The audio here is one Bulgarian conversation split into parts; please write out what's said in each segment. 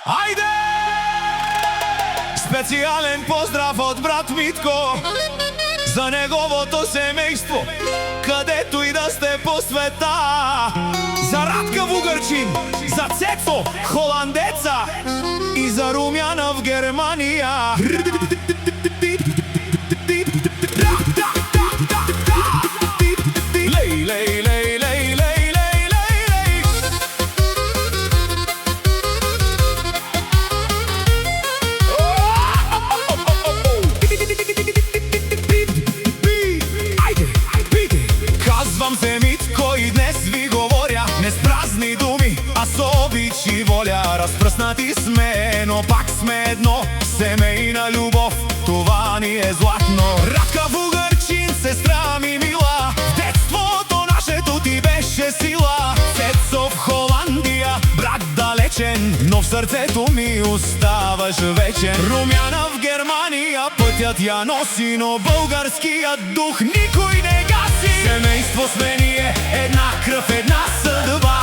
Хайде! Специален поздрав от брат Митко за неговото семейство, където и да сте по света. За Радка Вугърчин, за Цецо, холандеца, и за Румяна в Германия. Лей, лей, лей, лей, лей, лей, лей. Казвам се Митко и днес ви говоря не с празни думи, а с обич и воля. Разпръснати сме, но пак сме едно. Семейна любов, това ни е златно. Радка Вугърчин, сестра ми мила, в детството нашето ти беше сила. Цецо в Холандия, брат далечен, но в сърцето ми оставаш вечен. Румяна в Германия, пътят я носи, но българският дух никой не гаси. Семейство сме ние, една кръв, една съдба.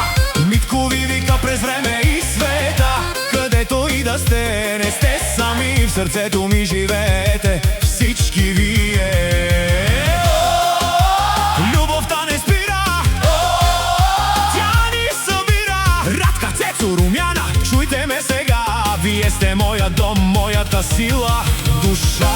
Митко ви вика през време и света. Където и да сте, не сте сами, в сърцето ми живеете всички вие. Любовта не спира, тя ни събира. Радка, Цецо, Румяна, чуйте ме сега. Вие сте моя дом, моята сила, душа.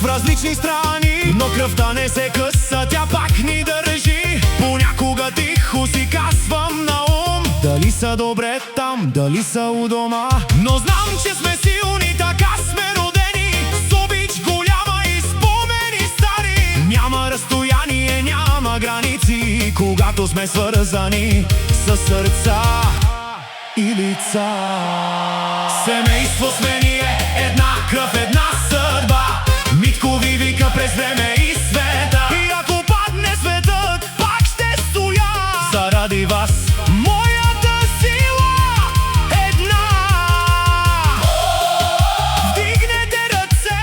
В различни страни, но кръвта не се къса, тя пак ни държи. Понякога тихо си казвам на ум, дали са добре там, дали са у дома. Но знам, че сме силни, така сме родени, с обич голяма и спомени стари. Няма разстояние, няма граници, когато сме свързани със сърца и лица. Семейство сме ние, една кръв, една съдба. Митко ви вика през време и света. И ако падне светът, пак ще стоя заради вас, моята сила една. Вдигнете ръце,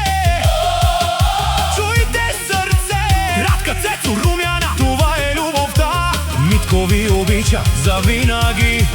чуйте сърце. Радка, Цецо, Румяна, това е любовта. Митко ви обича завинаги.